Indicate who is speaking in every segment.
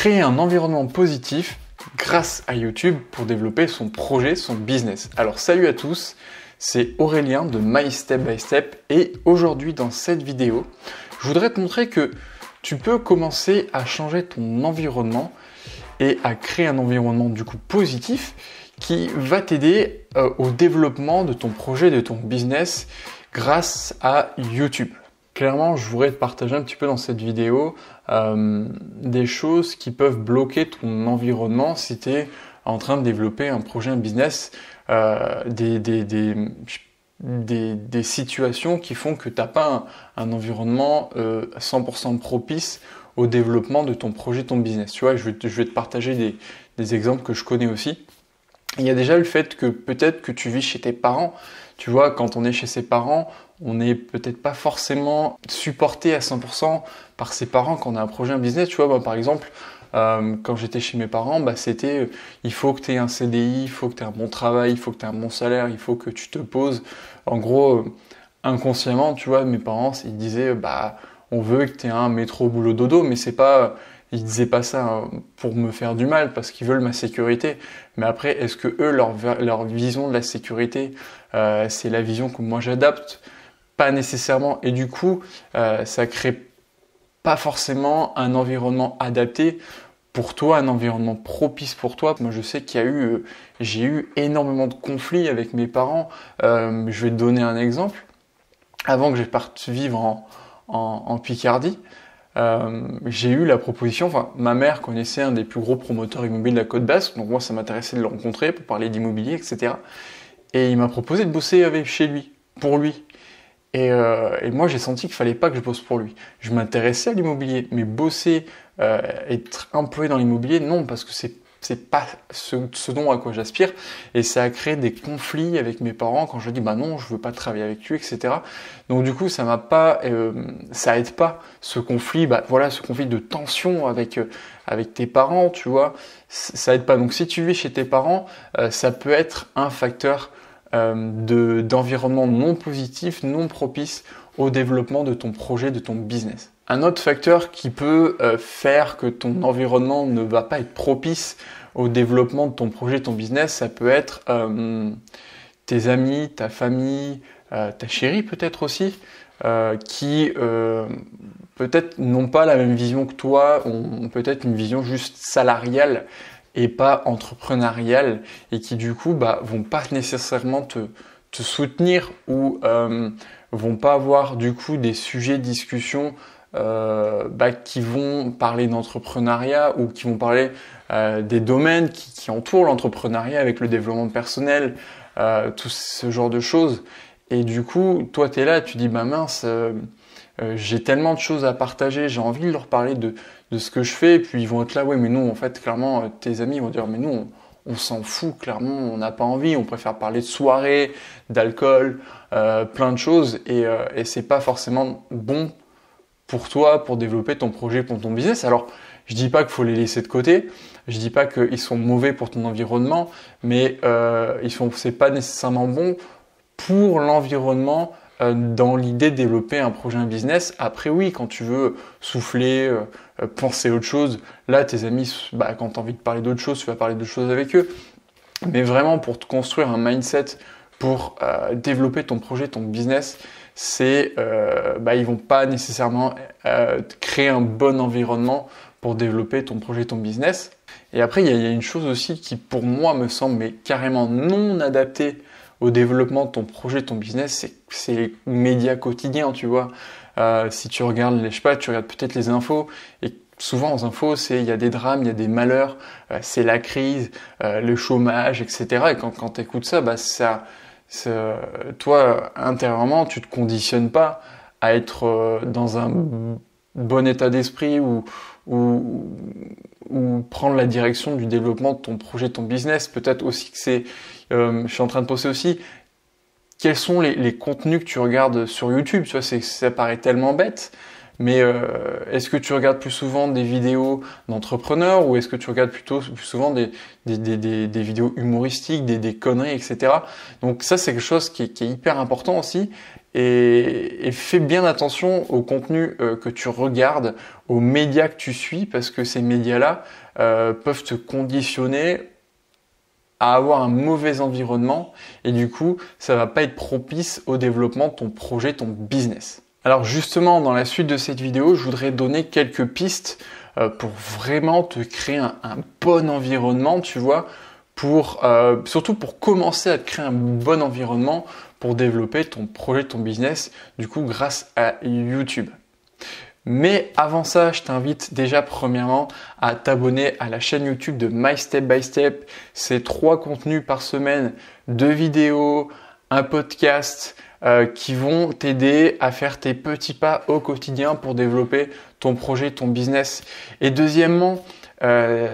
Speaker 1: Créer un environnement positif grâce à YouTube pour développer son projet, son business. Alors salut à tous, c'est Aurélien de My Step by Step et aujourd'hui dans cette vidéo, je voudrais te montrer que tu peux commencer à changer ton environnement et à créer un environnement du coup positif qui va t'aider au développement de ton projet, de ton business grâce à YouTube. Clairement, je voudrais te partager un petit peu dans cette vidéo des choses qui peuvent bloquer ton environnement si tu es en train de développer un projet, un business, des situations qui font que tu n'as pas un environnement 100% propice au développement de ton projet, ton business. Tu vois, je vais te partager des exemples que je connais aussi. Il y a déjà le fait que peut-être que tu vis chez tes parents. Tu vois, quand on est chez ses parents, on n'est peut-être pas forcément supporté à 100% par ses parents quand on a un projet, un business. Tu vois, moi, par exemple, quand j'étais chez mes parents, c'était il faut que tu aies un CDI, il faut que tu aies un bon travail, il faut que tu aies un bon salaire, il faut que tu te poses. En gros, inconsciemment, tu vois, mes parents, ils disaient on veut que tu aies un métro boulot dodo, mais c'est pas... Ils disaient pas ça pour me faire du mal, parce qu'ils veulent ma sécurité. Mais après, est-ce que eux, leur vision de la sécurité, c'est la vision que moi j'adapte? Pas nécessairement. Et du coup, ça crée pas forcément un environnement adapté pour toi, un environnement propice pour toi. Moi, je sais j'ai eu énormément de conflits avec mes parents. Je vais te donner un exemple. Avant que je parte vivre en Picardie, j'ai eu la proposition, ma mère connaissait un des plus gros promoteurs immobiliers de la Côte Basque, donc moi ça m'intéressait de le rencontrer pour parler d'immobilier, etc. Et il m'a proposé de bosser chez lui, pour lui. Et moi j'ai senti qu'il fallait pas que je bosse pour lui. Je m'intéressais à l'immobilier, mais bosser, être employé dans l'immobilier, non, parce que c'est pas ce dont à quoi j'aspire, et ça a créé des conflits avec mes parents quand je dis non, je veux pas travailler avec lui, etc. Donc du coup ça aide pas ce conflit, ce conflit de tension avec tes parents, tu vois, ça aide pas. Donc si tu vis chez tes parents, ça peut être un facteur d'environnement non positif, non propice au développement de ton projet, de ton business. Un autre facteur qui peut faire que ton environnement ne va pas être propice au développement de ton projet, ton business, ça peut être tes amis, ta famille, ta chérie peut-être aussi, qui peut-être n'ont pas la même vision que toi, ont peut-être une vision juste salariale et pas entrepreneuriale, et qui du coup vont pas nécessairement te soutenir ou vont pas avoir du coup des sujets de discussion qui vont parler d'entrepreneuriat ou qui vont parler des domaines qui entourent l'entrepreneuriat avec le développement personnel, tout ce genre de choses. Et du coup, toi, tu es là, tu dis mince, j'ai tellement de choses à partager, j'ai envie de leur parler de ce que je fais, et puis ils vont être là, ouais, mais nous, en fait, clairement, tes amis vont dire, mais nous, on s'en fout, clairement, on n'a pas envie, on préfère parler de soirée, d'alcool, plein de choses, et c'est pas forcément bon pour toi, pour développer ton projet, pour ton business. Alors, je dis pas qu'il faut les laisser de côté, je dis pas qu'ils sont mauvais pour ton environnement, mais c'est pas nécessairement bon pour l'environnement dans l'idée de développer un projet, un business. Après oui, quand tu veux souffler, penser à autre chose, là tes amis, quand tu as envie de parler d'autre chose, tu vas parler d'autre chose avec eux. Mais vraiment pour te construire un mindset, pour développer ton projet, ton business, ils vont pas nécessairement créer un bon environnement pour développer ton projet, ton business. Et après, il y a une chose aussi qui pour moi me semble carrément non adaptée au développement de ton projet, ton business, c'est les médias quotidiens, tu vois. Si tu regardes, tu regardes peut-être les infos, et souvent aux infos, il y a des drames, il y a des malheurs, c'est la crise, le chômage, etc. Et quand tu écoutes ça, toi, intérieurement, tu te conditionnes pas à être dans un bon état d'esprit ou prendre la direction du développement de ton projet, de ton business. Peut-être aussi que je suis en train de penser aussi, quels sont les contenus que tu regardes sur YouTube? Tu vois, ça paraît tellement bête, mais est-ce que tu regardes plus souvent des vidéos d'entrepreneurs ou est-ce que tu regardes plutôt plus souvent des vidéos humoristiques, des conneries, etc. Donc ça, c'est quelque chose qui est hyper important aussi. Et fais bien attention au contenu que tu regardes, aux médias que tu suis, parce que ces médias-là peuvent te conditionner à avoir un mauvais environnement et du coup, ça va pas être propice au développement de ton projet, ton business. Alors justement, dans la suite de cette vidéo, je voudrais donner quelques pistes pour vraiment te créer un bon environnement, tu vois, surtout pour commencer à te créer un bon environnement pour développer ton projet, ton business, du coup, grâce à YouTube. Mais avant ça, je t'invite déjà premièrement à t'abonner à la chaîne YouTube de My Step by Step. C'est 3 contenus par semaine, 2 vidéos, un podcast qui vont t'aider à faire tes petits pas au quotidien pour développer ton projet, ton business. Et deuxièmement,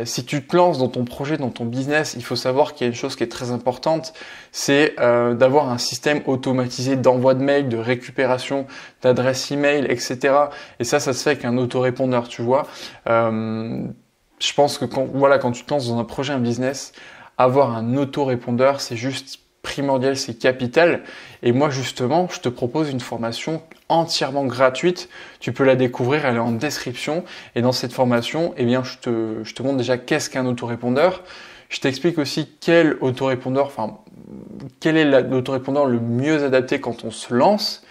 Speaker 1: si tu te lances dans ton projet, dans ton business, il faut savoir qu'il y a une chose qui est très importante, c'est d'avoir un système automatisé d'envoi de mail, de récupération d'adresse email, etc. Et ça se fait avec un autorépondeur, tu vois. Je pense que quand tu te lances dans un projet, un business, avoir un autorépondeur, c'est juste primordial, c'est capital. Et moi, justement, je te propose une formation entièrement gratuite. Tu peux la découvrir, elle est en description. Et dans cette formation, eh bien, je te montre déjà qu'est-ce qu'un autorépondeur. Je t'explique aussi quel est l'autorépondeur le mieux adapté quand on se lance.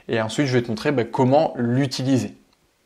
Speaker 1: Et ensuite, je vais te montrer comment l'utiliser.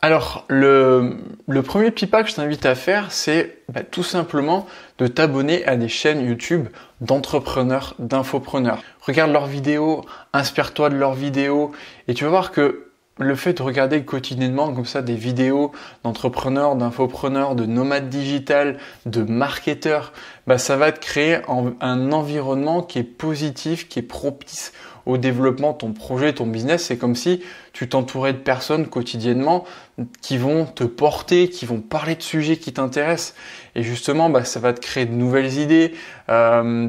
Speaker 1: Alors, le premier petit pas que je t'invite à faire, c'est tout simplement de t'abonner à des chaînes YouTube d'entrepreneurs, d'infopreneurs. Regarde leurs vidéos, inspire-toi de leurs vidéos et tu vas voir que le fait de regarder quotidiennement comme ça des vidéos d'entrepreneurs, d'infopreneurs, de nomades digital, de marketeurs, ça va te créer un environnement qui est positif, qui est propice au développement de ton projet, ton business. C'est comme si tu t'entourais de personnes quotidiennement qui vont te porter, qui vont parler de sujets qui t'intéressent. Et justement, ça va te créer de nouvelles idées.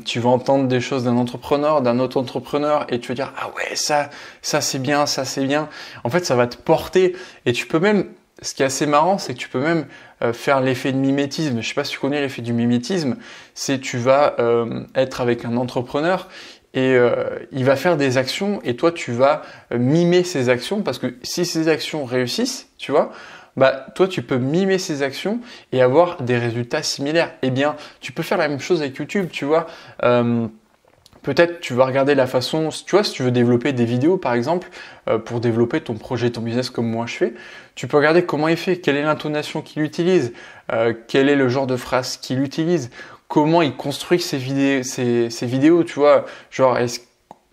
Speaker 1: Tu vas entendre des choses d'un entrepreneur, d'un autre entrepreneur et tu vas dire « Ah ouais, ça c'est bien, ça c'est bien ». En fait, ça va te porter et tu peux même, ce qui est assez marrant, c'est que tu peux même faire l'effet de mimétisme. Je ne sais pas si tu connais l'effet du mimétisme. C'est tu vas être avec un entrepreneur et il va faire des actions et toi tu vas mimer ses actions parce que si ces actions réussissent, tu vois, toi tu peux mimer ces actions et avoir des résultats similaires. Eh bien, tu peux faire la même chose avec YouTube, tu vois. Peut-être tu vas regarder la façon, tu vois, si tu veux développer des vidéos par exemple, pour développer ton projet, ton business comme moi je fais, tu peux regarder comment il fait, quelle est l'intonation qu'il utilise, quel est le genre de phrase qu'il utilise, comment il construit ses vidéos, tu vois, genre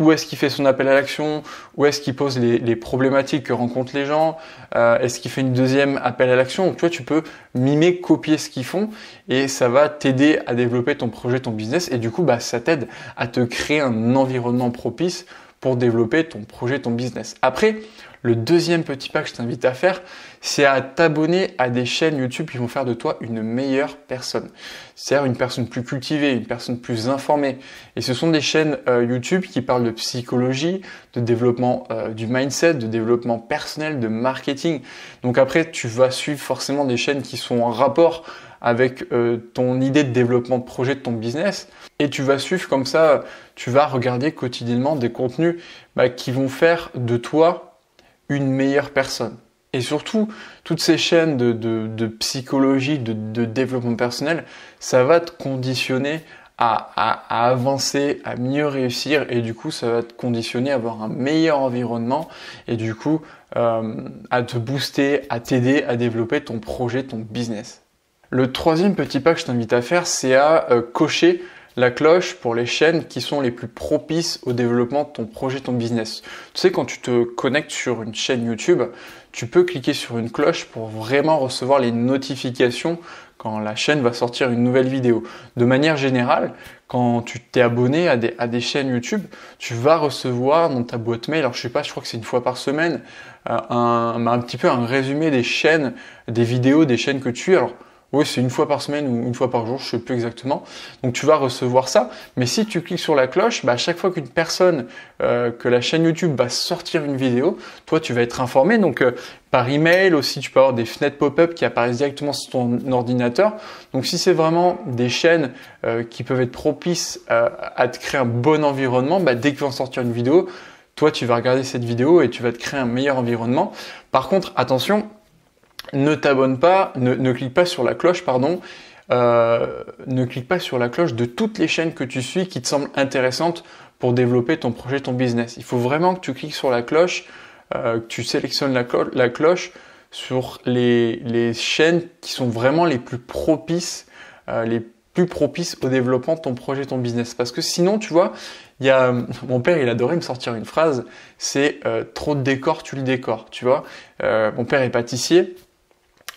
Speaker 1: où est-ce qu'il fait son appel à l'action, où est-ce qu'il pose les problématiques que rencontrent les gens, est-ce qu'il fait une deuxième appel à l'action. Donc tu vois, tu peux mimer, copier ce qu'ils font et ça va t'aider à développer ton projet, ton business et du coup, ça t'aide à te créer un environnement propice pour développer ton projet, ton business. Après, le deuxième petit pas que je t'invite à faire, c'est à t'abonner à des chaînes YouTube qui vont faire de toi une meilleure personne. C'est-à-dire une personne plus cultivée, une personne plus informée. Et ce sont des chaînes YouTube qui parlent de psychologie, de développement du mindset, de développement personnel, de marketing. Donc après, tu vas suivre forcément des chaînes qui sont en rapport avec ton idée de développement de projet de ton business. Et tu vas suivre comme ça, tu vas regarder quotidiennement des contenus qui vont faire de toi une meilleure personne. Et surtout, toutes ces chaînes de psychologie, de développement personnel, ça va te conditionner à avancer, à mieux réussir et du coup, ça va te conditionner à avoir un meilleur environnement et du coup, à te booster, à t'aider à développer ton projet, ton business. Le troisième petit pas que je t'invite à faire, c'est à cocher la cloche pour les chaînes qui sont les plus propices au développement de ton projet, ton business. Tu sais, quand tu te connectes sur une chaîne YouTube, tu peux cliquer sur une cloche pour vraiment recevoir les notifications quand la chaîne va sortir une nouvelle vidéo. De manière générale, quand tu t'es abonné à des chaînes YouTube, tu vas recevoir dans ta boîte mail, alors je sais pas, je crois que c'est une fois par semaine, un petit peu un résumé des chaînes, des vidéos, des chaînes que tu as. Alors, Oui, c'est une fois par semaine ou une fois par jour, je ne sais plus exactement. Donc tu vas recevoir ça. Mais si tu cliques sur la cloche, à chaque fois qu'une personne, que la chaîne YouTube va sortir une vidéo, toi tu vas être informé. Donc par email aussi, tu peux avoir des fenêtres pop-up qui apparaissent directement sur ton ordinateur. Donc si c'est vraiment des chaînes qui peuvent être propices à te créer un bon environnement, dès qu'ils vont sortir une vidéo, toi tu vas regarder cette vidéo et tu vas te créer un meilleur environnement. Par contre, attention, ne t'abonne pas, ne clique pas sur la cloche, pardon. Ne clique pas sur la cloche de toutes les chaînes que tu suis qui te semblent intéressantes pour développer ton projet, ton business. Il faut vraiment que tu cliques sur la cloche, que tu sélectionnes la cloche sur les chaînes qui sont vraiment les plus propices au développement de ton projet, ton business. Parce que sinon, tu vois, mon père, il adorait me sortir une phrase, c'est trop de décor, tu le décores. Tu vois, mon père est pâtissier.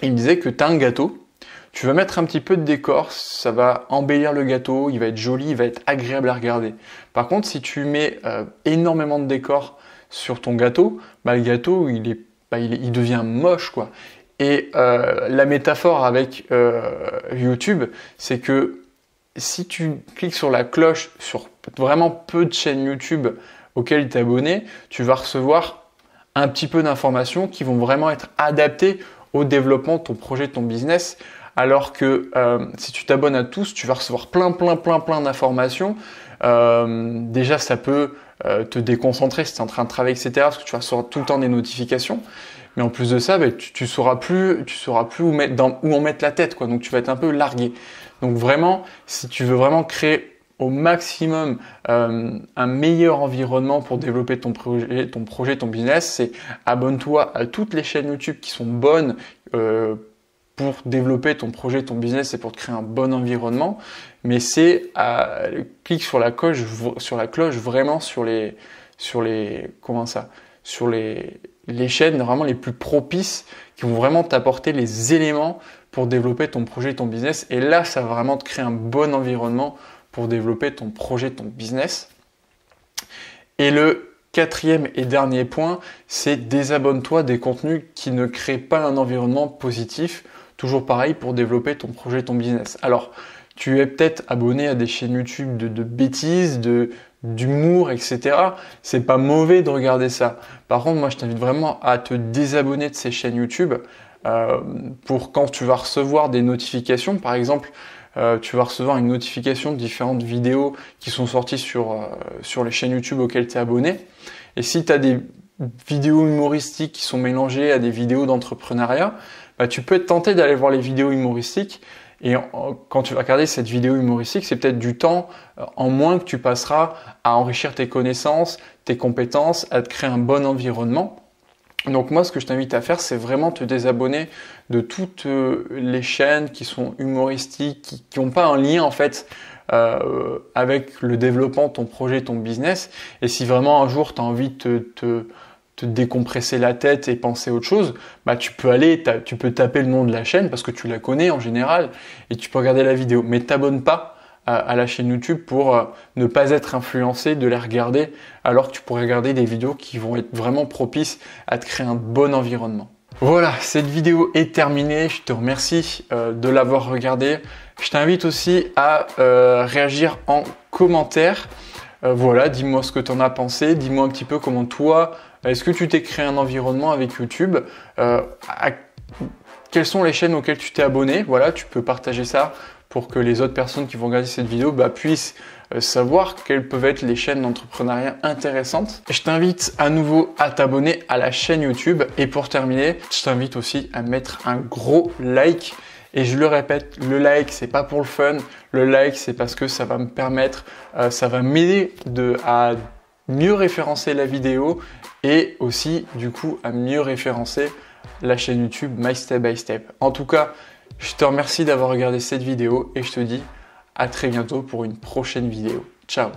Speaker 1: Il me disait que tu as un gâteau, tu vas mettre un petit peu de décor, ça va embellir le gâteau, il va être joli, il va être agréable à regarder. Par contre, si tu mets énormément de décor sur ton gâteau, le gâteau il devient moche, quoi. Et la métaphore avec YouTube, c'est que si tu cliques sur la cloche sur vraiment peu de chaînes YouTube auxquelles tu es abonné, tu vas recevoir un petit peu d'informations qui vont vraiment être adaptées au développement de ton projet, de ton business, alors que si tu t'abonnes à tous, tu vas recevoir plein d'informations. Déjà, ça peut te déconcentrer si tu es en train de travailler, etc., parce que tu vas recevoir tout le temps des notifications. Mais en plus de ça, tu sauras plus où en mettre la tête, quoi. Donc, tu vas être un peu largué. Donc, vraiment, si tu veux vraiment créer au maximum un meilleur environnement pour développer ton projet, ton business, c'est abonne-toi à toutes les chaînes YouTube qui sont bonnes pour développer ton projet, ton business et pour te créer un bon environnement. Mais clique sur la cloche vraiment sur les chaînes vraiment les plus propices qui vont vraiment t'apporter les éléments pour développer ton projet, ton business. Et là, ça va vraiment te créer un bon environnement pour développer ton projet, ton business. Et le quatrième et dernier point, c'est désabonne-toi des contenus qui ne créent pas un environnement positif. Toujours pareil pour développer ton projet, ton business. Alors, tu es peut-être abonné à des chaînes YouTube de bêtises, d'humour, etc. C'est pas mauvais de regarder ça. Par contre, moi, je t'invite vraiment à te désabonner de ces chaînes YouTube pour quand tu vas recevoir des notifications, par exemple, tu vas recevoir une notification de différentes vidéos qui sont sorties sur les chaînes YouTube auxquelles tu es abonné. Et si tu as des vidéos humoristiques qui sont mélangées à des vidéos d'entrepreneuriat, tu peux être tenté d'aller voir les vidéos humoristiques. Et quand tu vas regarder cette vidéo humoristique, c'est peut-être du temps en moins que tu passeras à enrichir tes connaissances, tes compétences, à te créer un bon environnement. Donc moi, ce que je t'invite à faire, c'est vraiment te désabonner de toutes les chaînes qui sont humoristiques, qui n'ont pas un lien en fait avec le développement de ton projet, ton business. Et si vraiment un jour tu as envie de te décompresser la tête et penser à autre chose, tu peux taper le nom de la chaîne parce que tu la connais en général et tu peux regarder la vidéo. Mais t'abonne pas à la chaîne YouTube pour ne pas être influencé de les regarder alors que tu pourrais regarder des vidéos qui vont être vraiment propices à te créer un bon environnement. Voilà, cette vidéo est terminée. Je te remercie de l'avoir regardée. Je t'invite aussi à réagir en commentaire. Voilà, dis-moi ce que tu en as pensé. Dis-moi un petit peu comment toi, est-ce que tu t'es créé un environnement avec YouTube quelles sont les chaînes auxquelles tu t'es abonné? Voilà, tu peux partager ça pour que les autres personnes qui vont regarder cette vidéo puissent savoir quelles peuvent être les chaînes d'entrepreneuriat intéressantes. Je t'invite à nouveau à t'abonner à la chaîne YouTube. Et pour terminer, je t'invite aussi à mettre un gros like. Et je le répète, le like, c'est pas pour le fun. Le like, c'est parce que ça va me permettre, ça va m'aider à mieux référencer la vidéo et aussi, du coup, à mieux référencer la chaîne YouTube My Step by Step. En tout cas, je te remercie d'avoir regardé cette vidéo et je te dis à très bientôt pour une prochaine vidéo. Ciao!